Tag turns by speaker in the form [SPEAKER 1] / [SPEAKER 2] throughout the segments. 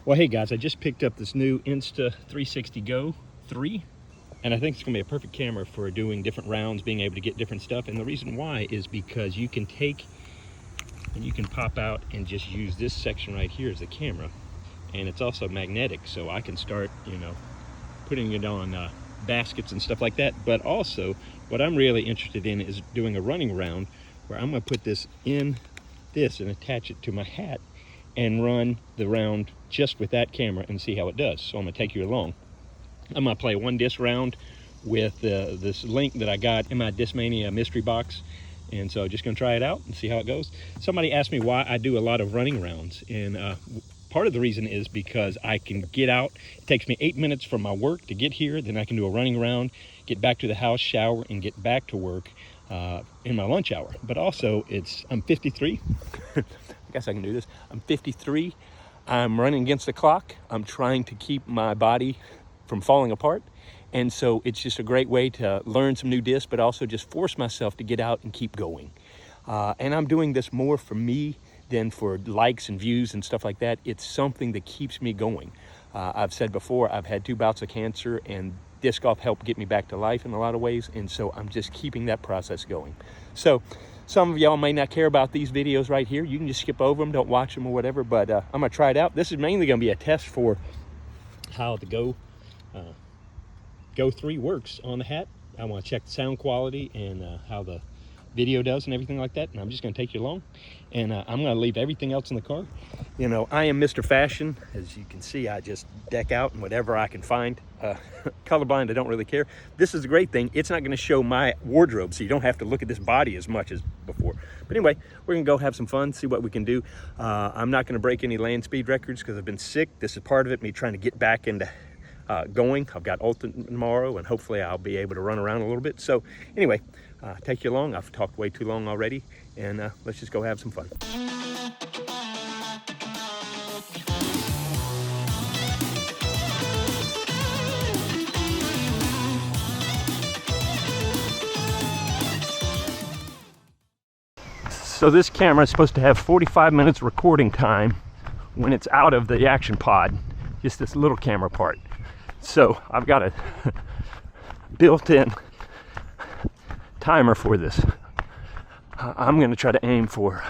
[SPEAKER 1] Well, hey guys, I just picked up this new Insta360 Go 3, and I think it's gonna be a perfect camera for doing different rounds, being able to get different stuff. And the reason why is because you can take and you can pop out and just use this section right here as a camera, and it's also magnetic, so I can start, putting it on baskets and stuff like that. But also, what I'm really interested in is doing a running round where I'm gonna put this in this and attach it to my hat and run the round just with that camera and see how it does. So I'm gonna take you along. I'm gonna play one disc round with this link that I got in my Discmania mystery box. And so just gonna try it out and see how it goes. Somebody asked me why I do a lot of running rounds, and part of the reason is because I can get out. It takes me 8 minutes from my work to get here, then I can do a running round, get back to the house, shower, and get back to work in my lunch hour. But also, I'm 53. I guess I can do this. I'm 53. I'm running against the clock. I'm trying to keep my body from falling apart. And so it's just a great way to learn some new discs, but also just force myself to get out and keep going. And I'm doing this more for me than for likes and views and stuff like that. It's something that keeps me going. I've said before, I've had 2 bouts of cancer, and disc golf helped get me back to life in a lot of ways. And so I'm just keeping that process going. So some of y'all may not care about these videos right here. You can just skip over them, don't watch them or whatever, but I'm gonna try it out. This is mainly gonna be a test for how the Go 3 works on the hat. I want to check the sound quality and how the video does and everything like that. And I'm just going to take you along, and I'm going to leave everything else in the car. I am Mr. Fashion. As you can see, I just deck out and whatever I can find. Colorblind, I don't really care. This is a great thing. It's not going to show my wardrobe, so you don't have to look at this body as much as before. But anyway, we're going to go have some fun, see what we can do. I'm not going to break any land speed records because I've been sick. This is part of it, me trying to get back into going. I've got Ultimate tomorrow, and hopefully I'll be able to run around a little bit. So anyway, take you along. I've talked way too long already, and let's just go have some fun. So this camera is supposed to have 45 minutes recording time when it's out of the action pod, just this little camera part. So I've got a built-in timer for this. I'm gonna try to aim for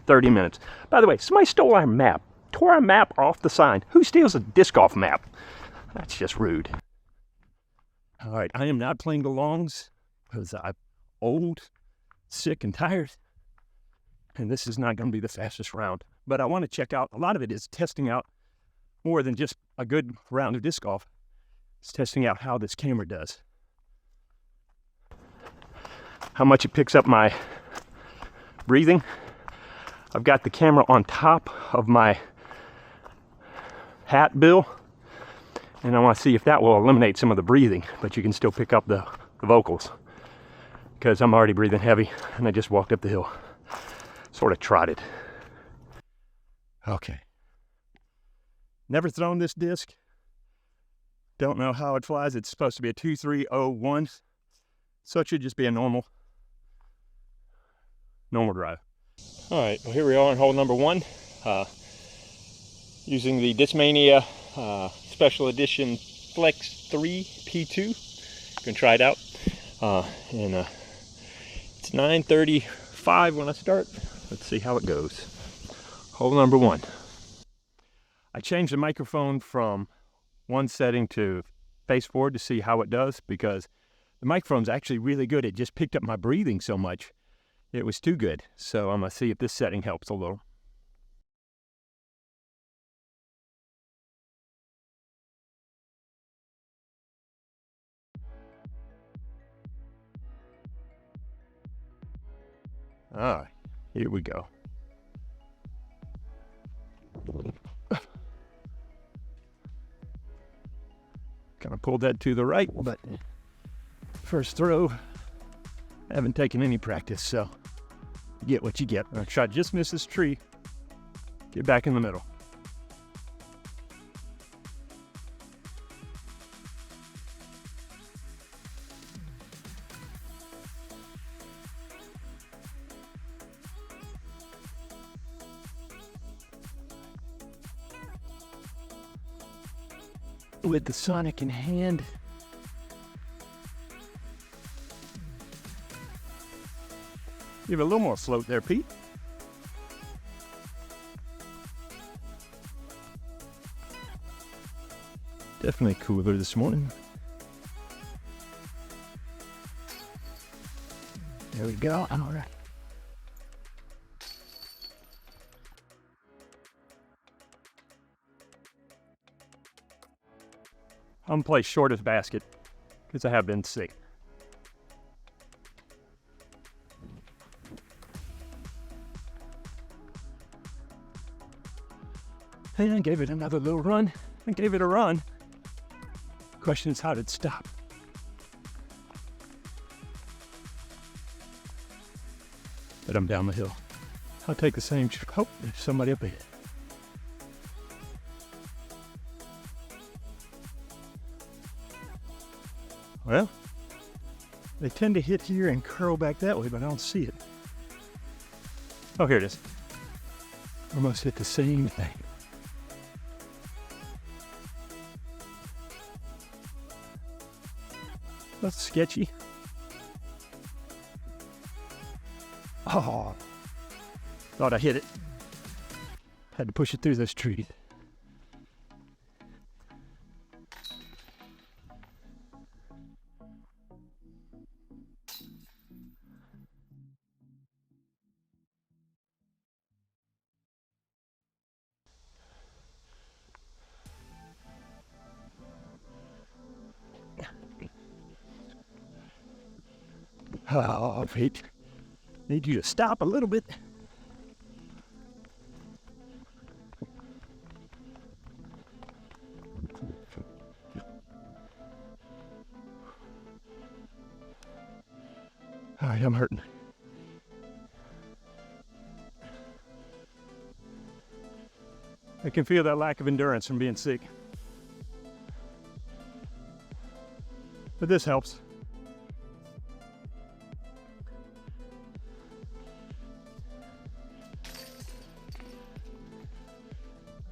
[SPEAKER 1] 30 minutes. By the way, somebody stole our map, tore our map off the sign. Who steals a disc golf map? That's just rude. All right, I am not playing the longs because I'm old, sick, and tired. And this is not gonna be the fastest round. But I wanna check out, a lot of it is testing out more than just a good round of disc golf. It's testing out how this camera does. How much it picks up my breathing. I've got the camera on top of my hat bill, and I want to see if that will eliminate some of the breathing, but you can still pick up the vocals because I'm already breathing heavy and I just walked up the hill. Sort of trotted. Okay. Never thrown this disc. Don't know how it flies. It's supposed to be a 2301, so it should just be a normal drive. All right, well, here we are on hole number 1, using the Discmania Special Edition Flex 3 P2. Gonna try it out, and it's 9:35 when I start. Let's see how it goes. Hole number 1. I changed the microphone from one setting to face forward to see how it does, because the microphone's actually really good. It just picked up my breathing so much. It was too good. So I'm gonna see if this setting helps a little. All right, here we go. Kind of pulled that to the right, but first throw, I haven't taken any practice, so you get what you get. I shot just missed this tree. Get back in the middle.
[SPEAKER 2] with the Sonic in hand. Give it a little more float there, Pete. Definitely cooler this morning. There we go. All right. I'm gonna play shortest basket because I have been sick. And I gave it another little run. I gave it a run. Question is, how did it stop? But I'm down the hill. I'll take the same. Oh, there's somebody up ahead. Well, they tend to hit here and curl back that way, but I don't see it. Oh, here it is. Almost hit the same thing. That's sketchy. Oh, thought I hit it. Had to push it through those trees. Oh, Pete. Need you to stop a little bit. All right, I'm hurting. I can feel that lack of endurance from being sick. But this helps.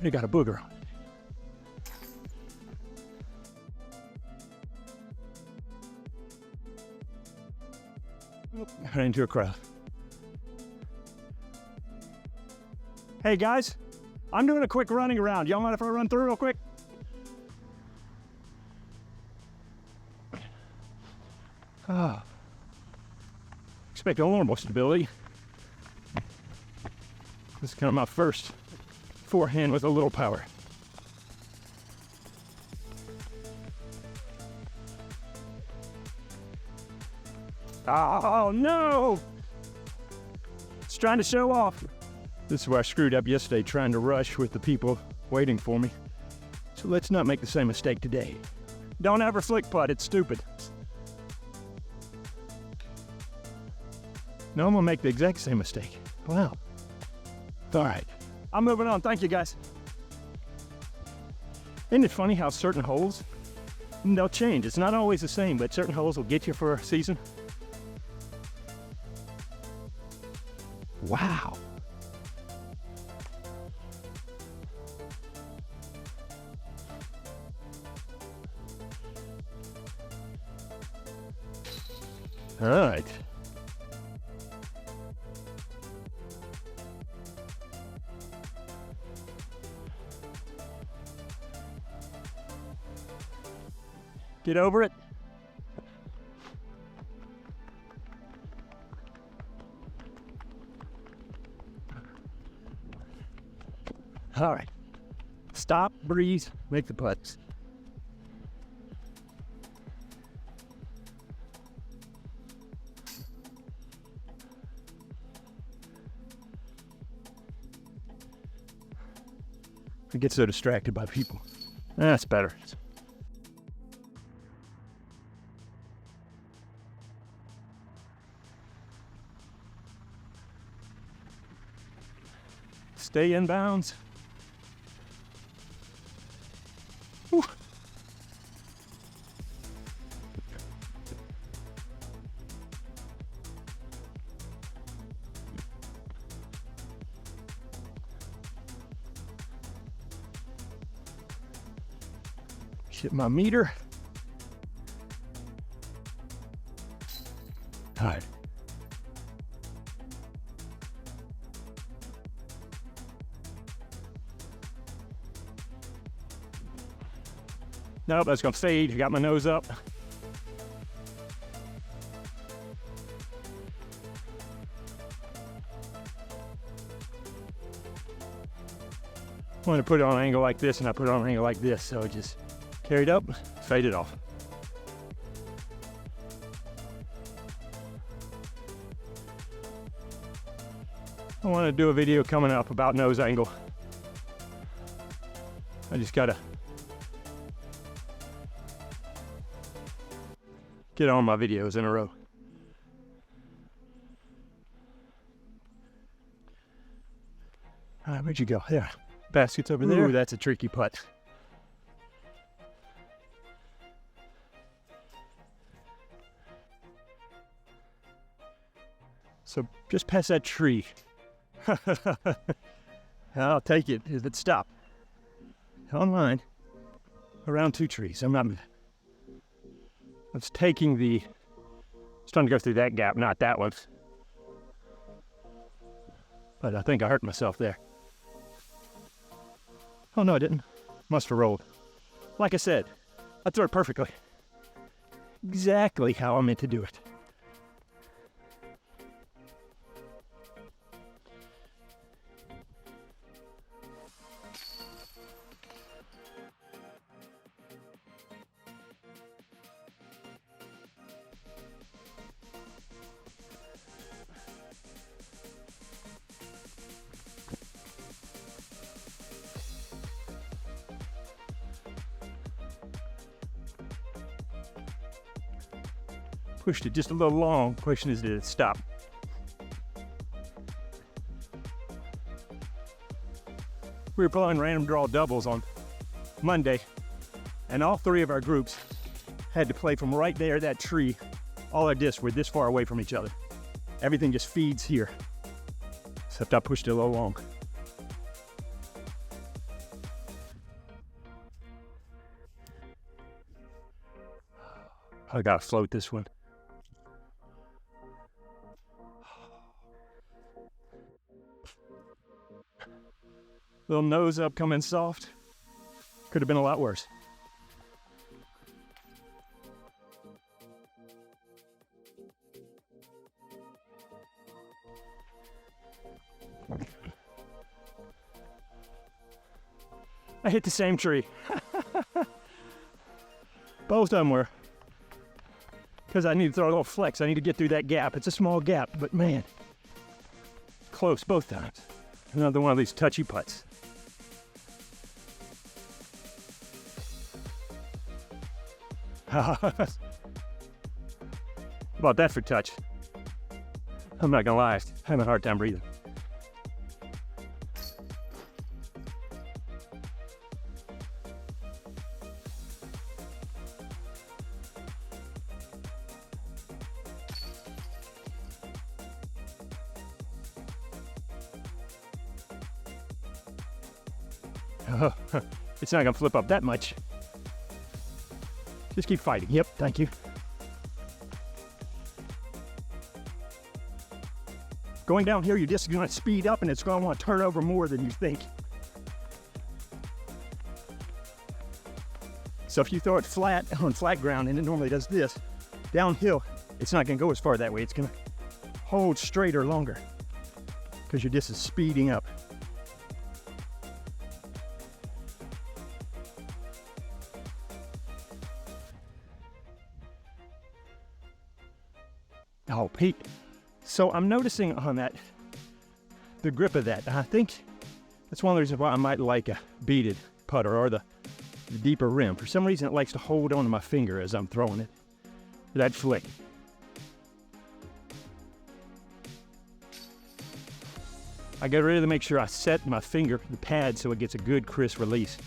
[SPEAKER 2] You got a booger on it. Ran into a crowd. Hey guys, I'm doing a quick running around. Y'all mind if I run through real quick? Expect a little more stability. This is kind of my first forehand with a little power. Oh no! It's trying to show off. This is where I screwed up yesterday, trying to rush with the people waiting for me. So let's not make the same mistake today. Don't ever flick putt, it's stupid. No, I'm gonna make the exact same mistake. Wow. All right, I'm moving on. Thank you, guys. Isn't it funny how certain holes, they'll change. It's not always the same, but certain holes will get you for a season. Wow. All right. Get over it. All right. Stop, breathe, make the putts. I get so distracted by people. That's better. Stay in bounds. Whew. Hit my meter. All right. Nope, that's gonna fade. I got my nose up. I want to put it on an angle like this, and I put it on an angle like this, so it just carried up, faded off. I want to do a video coming up about nose angle. I just gotta get on my videos in a row. All right, where'd you go? There. Basket's over there. Ooh, that's a tricky putt. So just past that tree. I'll take it if it stopped. Online, around 2 trees. I was taking I was trying to go through that gap, not that one. But I think I hurt myself there. Oh no, I didn't. Must have rolled. Like I said, I threw it perfectly. Exactly how I meant to do it. Pushed it just a little long. Question is, did it stop? We were playing random draw doubles on Monday, and all 3 of our groups had to play from right there, that tree. All our discs were this far away from each other. Everything just feeds here, except I pushed it a little long. I gotta float this one. Little nose up, coming soft. Could have been a lot worse. I hit the same tree. Both of them were. Because I need to throw a little flex. I need to get through that gap. It's a small gap, but man, close both times. Another one of these touchy putts. How about that for touch? I'm not gonna lie, I'm having a hard time breathing. It's not gonna flip up that much. Just keep fighting. Yep, thank you. Going down here, your disc is gonna speed up and it's gonna want to turn over more than you think. So if you throw it flat on flat ground, and it normally does this, downhill, it's not gonna go as far that way. It's gonna hold straighter longer because your disc is speeding up. Oh, Pete. So I'm noticing on that, the grip of that. I think that's one of the reasons why I might like a beaded putter or the deeper rim. For some reason, it likes to hold onto my finger as I'm throwing it. That flick. I gotta really make sure I set my finger, the pad, so it gets a good crisp release.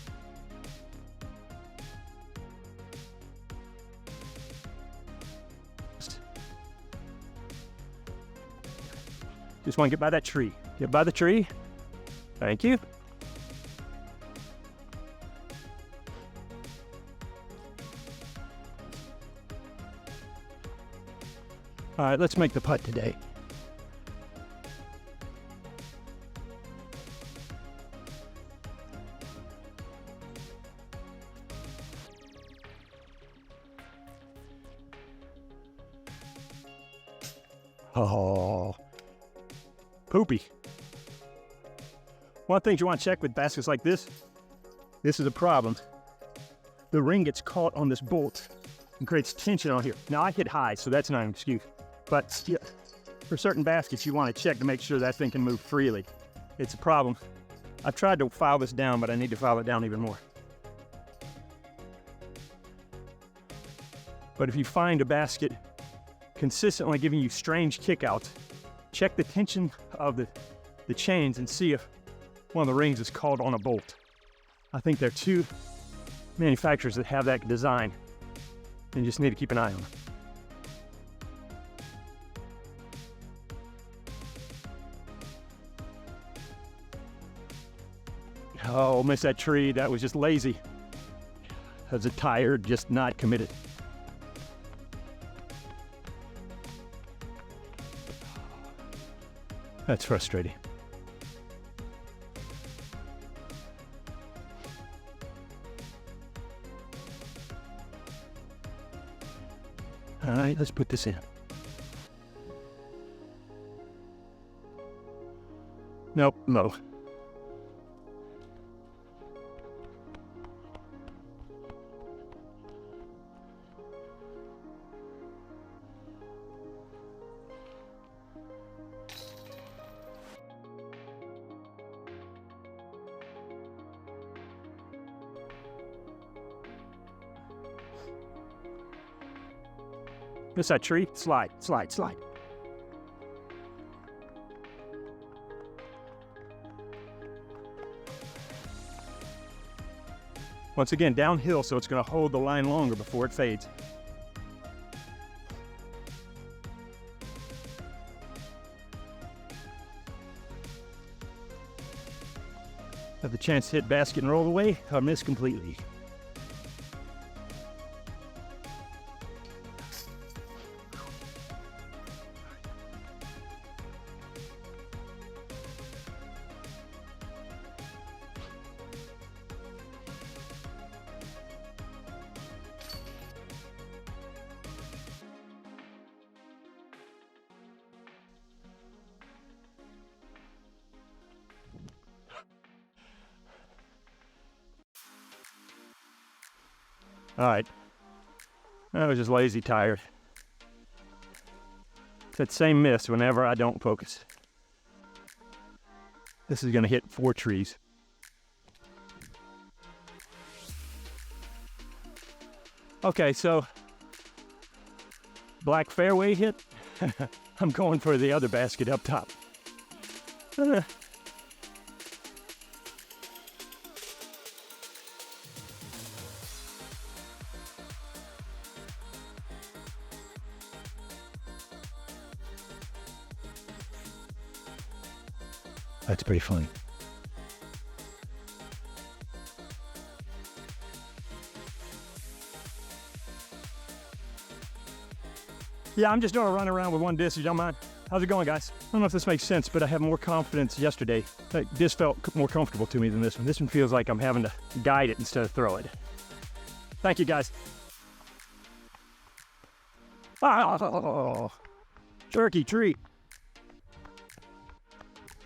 [SPEAKER 2] Just want to get by that tree. Get by the tree. Thank you. All right, let's make the putt today. Oh, poopy. One thing you want to check with baskets like this is a problem. The ring gets caught on this bolt and creates tension on here. Now I hit high, so that's not an excuse. But yeah, for certain baskets, you want to check to make sure that thing can move freely. It's a problem. I've tried to file this down, but I need to file it down even more. But if you find a basket consistently giving you strange kickouts, check the tension of the chains and see if one of the rings is caught on a bolt. I think there are two manufacturers that have that design, and you just need to keep an eye on them. Oh, missed that tree. That was just lazy. That was a tired, just not committed. That's frustrating. All right, let's put this in. Nope, low. Miss that tree? Slide, slide, slide. Once again, downhill, so it's going to hold the line longer before it fades. Have the chance to hit basket and roll away, or miss completely. All right, I was just lazy, tired. It's that same miss whenever I don't focus. This is gonna hit 4 trees. Okay, so black fairway hit. I'm going for the other basket up top. That's pretty funny. Yeah, I'm just doing a run around with one disc, if you don't mind. How's it going, guys? I don't know if this makes sense, but I have more confidence yesterday. This felt more comfortable to me than this one. This one feels like I'm having to guide it instead of throw it. Thank you, guys. Oh, jerky treat.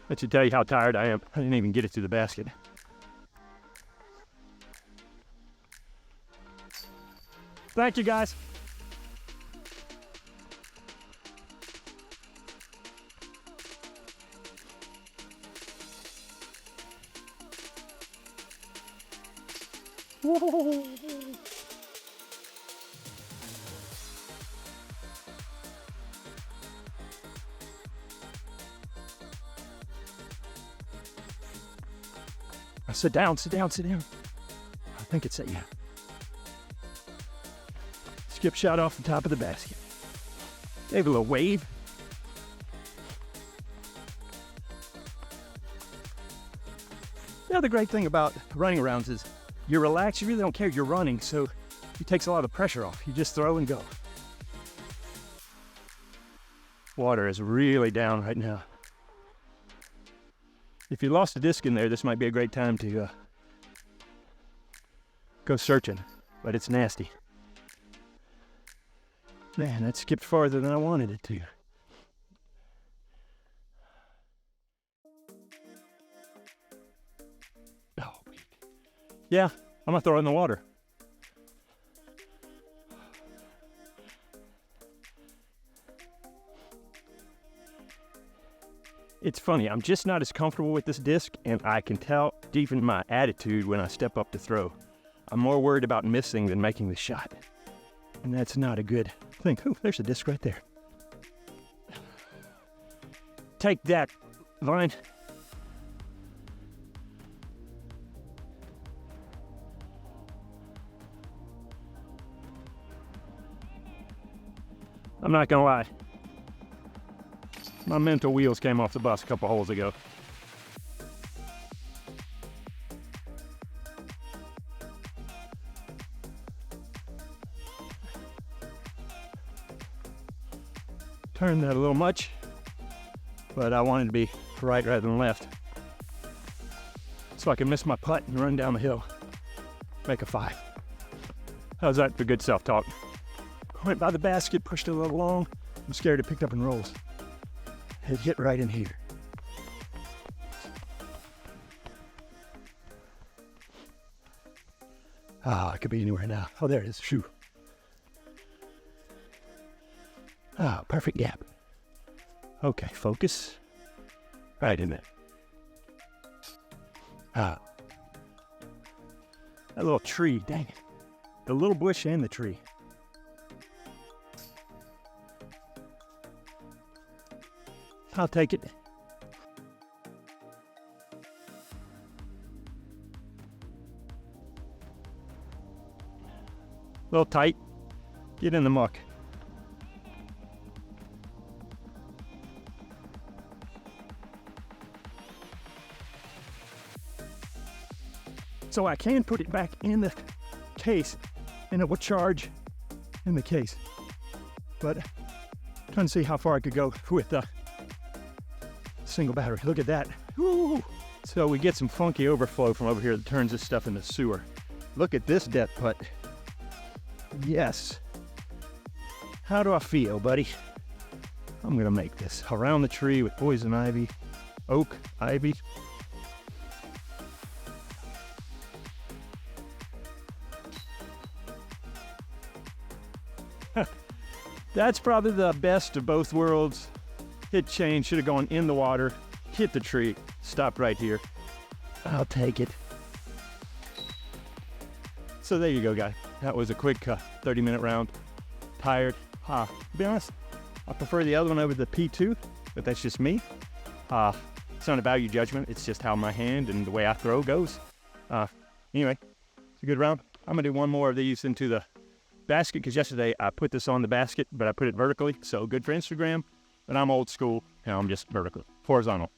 [SPEAKER 2] That should tell you how tired I am. I didn't even get it to the basket. Thank you, guys. Whoa. Sit down, sit down, sit down. I think it's yeah. Skip shot off the top of the basket. Gave a little wave. The other great thing about running arounds is you're relaxed, you really don't care you're running, so it takes a lot of the pressure off. You just throw and go. Water is really down right now. If you lost a disc in there, this might be a great time to go searching, but it's nasty. Man, that skipped farther than I wanted it to. Oh, yeah, I'm gonna throw it in the water. It's funny, I'm just not as comfortable with this disc, and I can tell deep in my attitude when I step up to throw. I'm more worried about missing than making the shot. And that's not a good thing. Ooh, there's a disc right there. Take that, Vine. I'm not gonna lie. My mental wheels came off the bus a couple holes ago. Turned that a little much, but I wanted to be right rather than left, so I can miss my putt and run down the hill. Make a 5. How's that for good self-talk? Went by the basket, pushed it a little long. I'm scared it picked up and rolls. It hit right in here. Ah, it could be anywhere now. Oh, there it is. Shoo. Ah, perfect gap. Okay, focus. Right in there. Ah. That little tree, dang it. The little bush and the tree. I'll take it. A little tight. Get in the muck. So I can put it back in the case and it will charge in the case. But I'm trying to see how far I could go with the single battery. Look at that. Woo! So we get some funky overflow from over here that turns this stuff into sewer. Look at this death putt. Yes. How do I feel, buddy? I'm gonna make this around the tree with poison ivy, oak, ivy. That's probably the best of both worlds. Hit chain, should have gone in the water, hit the tree, stopped right here. I'll take it. So there you go, guys. That was a quick 30-minute round. Tired. To be honest, I prefer the other one over the P2, but that's just me. It's not a value judgment. It's just how my hand and the way I throw goes. Anyway, it's a good round. I'm gonna do one more of these into the basket, because yesterday I put this on the basket, but I put it vertically, so good for Instagram, but I'm old school, and I'm just vertical, horizontal.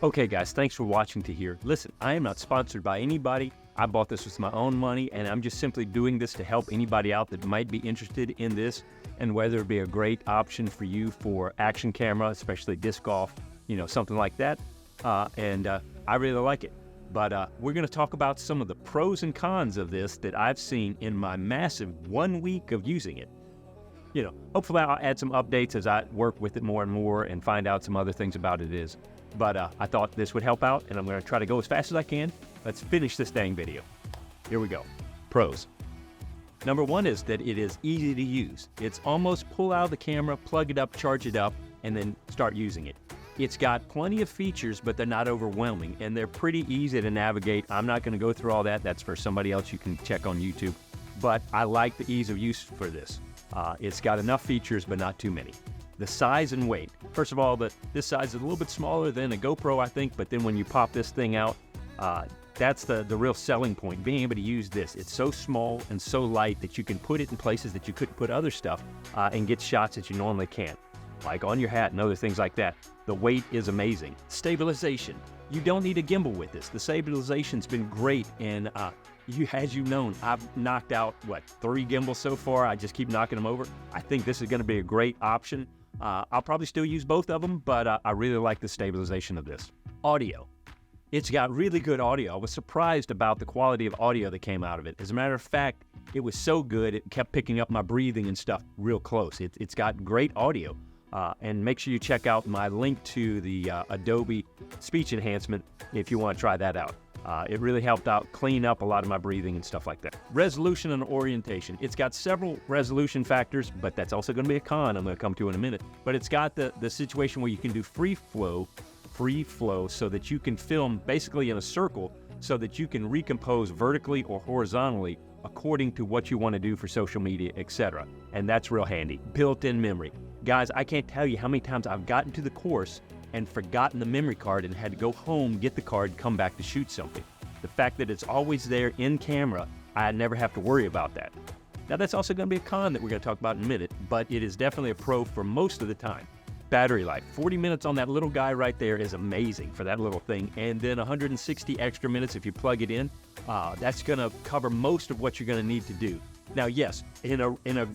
[SPEAKER 2] Okay guys, thanks for watching to here. Listen, I am not sponsored by anybody. I bought this with my own money, and I'm just simply doing this to help anybody out that might be interested in this, and whether it be a great option for you for action camera, especially disc golf, you know, something like that. I really like it. But we're gonna talk about some of the pros and cons of this that I've seen in my massive 1 week of using it. You know, hopefully I'll add some updates as I work with it more and more and find out some other things about it. But I thought this would help out, and I'm gonna try to go as fast as I can. Let's finish this dang video. Here we go. Pros. Number one is that it is easy to use. It's almost pull out of the camera, plug it up, charge it up, and then start using it. It's got plenty of features, but they're not overwhelming, and they're pretty easy to navigate. I'm not gonna go through all that. That's for somebody else you can check on YouTube. But I like the ease of use for this. It's got enough features, but not too many. The size and weight. First of all, this size is a little bit smaller than a GoPro, I think, but then when you pop this thing out, that's the real selling point, being able to use this. It's so small and so light that you can put it in places that you couldn't put other stuff and get shots that you normally can't.
[SPEAKER 3] like on your hat and other things like that. The weight is amazing. Stabilization. You don't need a gimbal with this. The stabilization's been great, and as you've known, I've knocked out, 3 gimbals so far. I just keep knocking them over. I think this is going to be a great option. I'll probably still use both of them, but I really like the stabilization of this. Audio. It's got really good audio. I was surprised about the quality of audio that came out of it. As a matter of fact, it was so good, it kept picking up my breathing and stuff real close. It's got great audio. And make sure you check out my link to the Adobe speech enhancement if you want to try that out. It really helped out clean up a lot of my breathing and stuff like that. Resolution and orientation. It's got several resolution factors, but that's also going to be a con I'm going to come to in a minute. But it's got the situation where you can do free flow so that you can film basically in a circle so that you can recompose vertically or horizontally according to what you want to do for social media, etc. And that's real handy. Built-in memory. Guys, I can't tell you how many times I've gotten to the course and forgotten the memory card and had to go home, get the card, come back to shoot something. The fact that it's always there in camera, I never have to worry about that. Now that's also going to be a con that we're going to talk about in a minute, but it is definitely a pro for most of the time. Battery life. 40 minutes on that little guy right there is amazing for that little thing, and then 160 extra minutes if you plug it in. That's going to cover most of what you're going to need to do. Now, yes, in a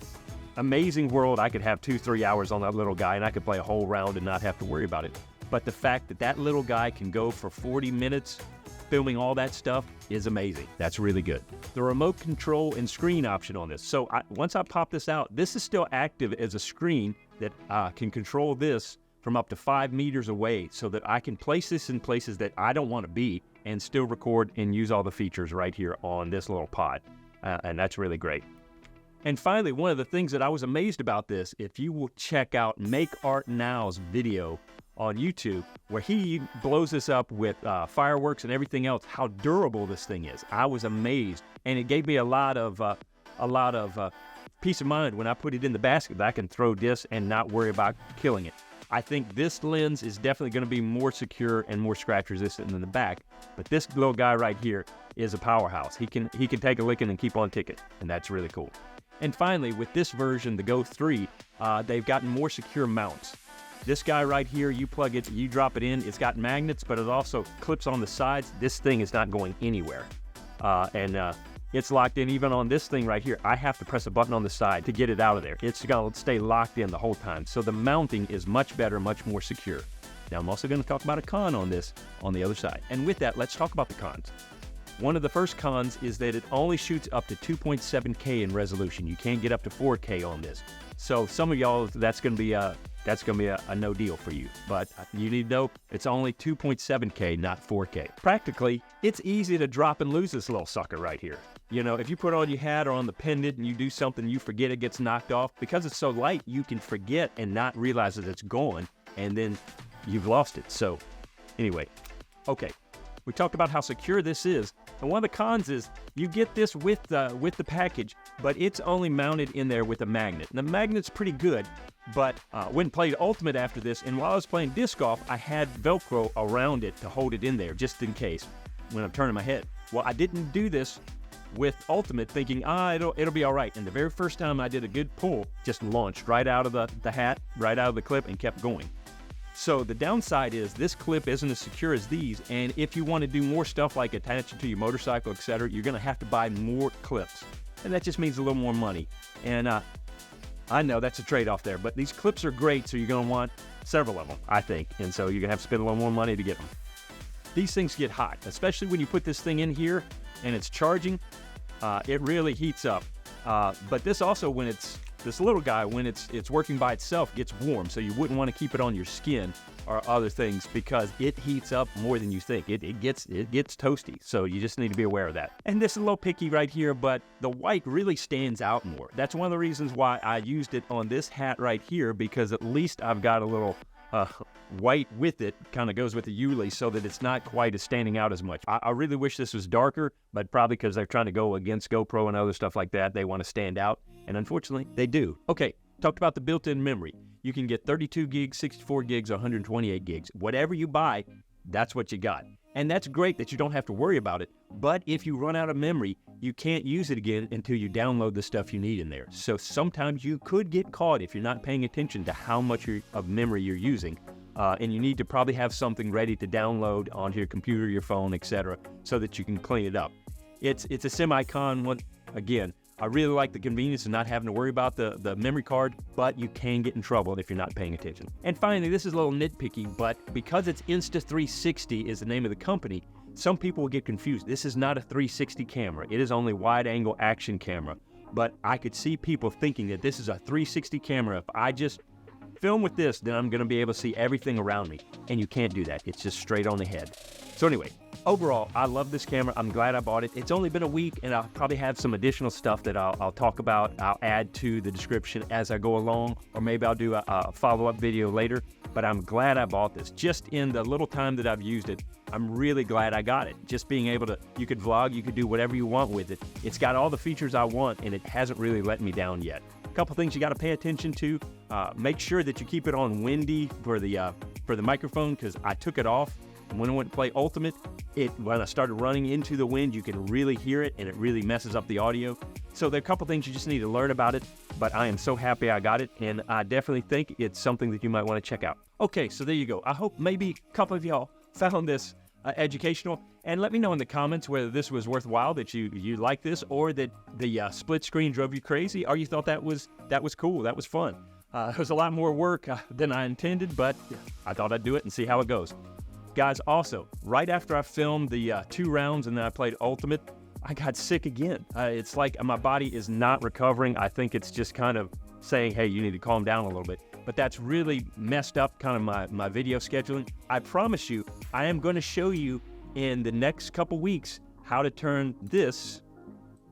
[SPEAKER 3] amazing world, I could have 2-3 hours on that little guy and I could play a whole round and not have to worry about it. But the fact that that little guy can go for 40 minutes filming all that stuff is amazing. That's really good. The remote control and screen option on this. So once I pop this out, this is still active as a screen that can control this from up to 5 meters away so that I can place this in places that I don't want to be and still record and use all the features right here on this little pod. And that's really great. And finally, one of the things that I was amazed about this, if you will check out Make Art Now's video on YouTube, where he blows this up with fireworks and everything else, how durable this thing is. I was amazed, and it gave me a lot of peace of mind when I put it in the basket that I can throw this and not worry about killing it. I think this lens is definitely going to be more secure and more scratch resistant than the back, but this little guy right here is a powerhouse. He can take a licking and keep on ticking, and that's really cool. And finally, with this version, the Go 3, they've gotten more secure mounts. This guy right here, you plug it, you drop it in, it's got magnets, but it also clips on the sides. This thing is not going anywhere. It's locked in even on this thing right here. I have to press a button on the side to get it out of there. It's going to stay locked in the whole time. So the mounting is much better, much more secure. Now, I'm also going to talk about a con on this on the other side. And with that, let's talk about the cons. One of the first cons is that it only shoots up to 2.7K in resolution. You can't get up to 4K on this. So some of y'all, that's going to be a no deal for you. But you need to know it's only 2.7K, not 4K. Practically, it's easy to drop and lose this little sucker right here. You know, if you put it on your hat or on the pendant and you do something, you forget, it gets knocked off. Because it's so light, you can forget and not realize that it's gone, and then you've lost it. So anyway, okay. We talked about how secure this is, and one of the cons is you get this with the package, but it's only mounted in there with a magnet. And the magnet's pretty good, but when played Ultimate after this, and while I was playing disc golf, I had Velcro around it to hold it in there, just in case, when I'm turning my head. Well, I didn't do this with Ultimate thinking, it'll be all right. And the very first time I did a good pull, just launched right out of the hat, right out of the clip, and kept going. So the downside is this clip isn't as secure as these, and if you want to do more stuff like attach it to your motorcycle, etc., you're going to have to buy more clips, and that just means a little more money. And I know that's a trade-off there, but these clips are great, so you're going to want several of them, I think, and so you're going to have to spend a little more money to get them. These things get hot, especially when you put this thing in here and it's charging. It really heats up. But this also, when this little guy, when it's working by itself, gets warm, so you wouldn't want to keep it on your skin or other things because it heats up more than you think. It gets toasty, so you just need to be aware of that. And this is a little picky right here, but the white really stands out more. That's one of the reasons why I used it on this hat right here, because at least I've got a little white with it, kind of goes with the Yuli, so that it's not quite as standing out as much. I really wish this was darker, but probably because they're trying to go against GoPro and other stuff like that, they want to stand out, and unfortunately, they do. Okay, talked about the built-in memory. You can get 32 gigs, 64 gigs, or 128 gigs. Whatever you buy, that's what you got. And that's great that you don't have to worry about it. But if you run out of memory, you can't use it again until you download the stuff you need in there. So sometimes you could get caught if you're not paying attention to how much of memory you're using. And you need to probably have something ready to download onto your computer, your phone, etc., so that you can clean it up. It's a semi-con one. Again, I really like the convenience of not having to worry about the memory card, but you can get in trouble if you're not paying attention. And finally, this is a little nitpicky, but because it's Insta360 is the name of the company, some people will get confused. This is not a 360 camera. It is only wide-angle action camera. But I could see people thinking that this is a 360 camera. If I just film with this, then I'm going to be able to see everything around me. And you can't do that. It's just straight on the head. So anyway, overall, I love this camera. I'm glad I bought it. It's only been a week, and I'll probably have some additional stuff that I'll talk about. I'll add to the description as I go along, or maybe I'll do a follow-up video later. But I'm glad I bought this. Just in the little time that I've used it, I'm really glad I got it. Just being able to, you could vlog, you could do whatever you want with it. It's got all the features I want, and it hasn't really let me down yet. A couple things you got to pay attention to. Make sure that you keep it on windy for the microphone, because I took it off. When I went to play Ultimate, when I started running into the wind, you can really hear it, and it really messes up the audio. So there are a couple things you just need to learn about it, but I am so happy I got it, and I definitely think it's something that you might want to check out. Okay, so there you go. I hope maybe a couple of y'all found this educational, and let me know in the comments whether this was worthwhile, that you like this, or that the split screen drove you crazy, or you thought that was cool, that was fun. It was a lot more work than I intended, but I thought I'd do it and see how it goes. Guys, also, right after I filmed the 2 rounds and then I played Ultimate, I got sick again. It's like my body is not recovering. I think it's just kind of saying, hey, you need to calm down a little bit. But that's really messed up kind of my video scheduling. I promise you, I am going to show you in the next couple weeks how to turn this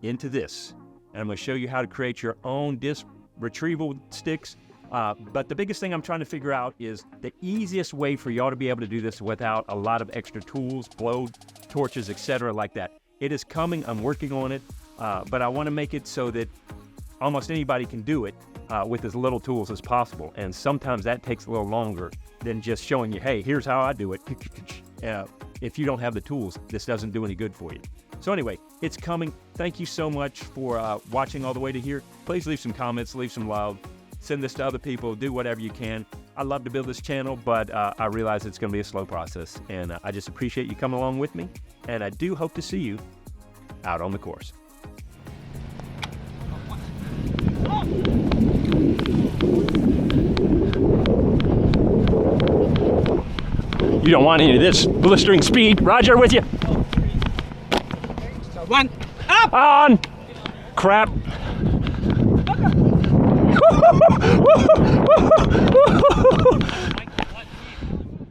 [SPEAKER 3] into this. And I'm going to show you how to create your own disc retrieval sticks. But the biggest thing I'm trying to figure out is the easiest way for y'all to be able to do this without a lot of extra tools, blow torches, etc. like that. It is coming. I'm working on it. But I want to make it so that almost anybody can do it with as little tools as possible. And sometimes that takes a little longer than just showing you, hey, here's how I do it. If you don't have the tools, this doesn't do any good for you. So anyway, it's coming. Thank you so much for watching all the way to here. Please leave some comments, leave some love. Send this to other people, do whatever you can. I love to build this channel, but I realize it's going to be a slow process. And I just appreciate you coming along with me. And I do hope to see you out on the course. You don't want any of this blistering speed. Roger, with you.
[SPEAKER 4] So 1, up!
[SPEAKER 3] On! Crap.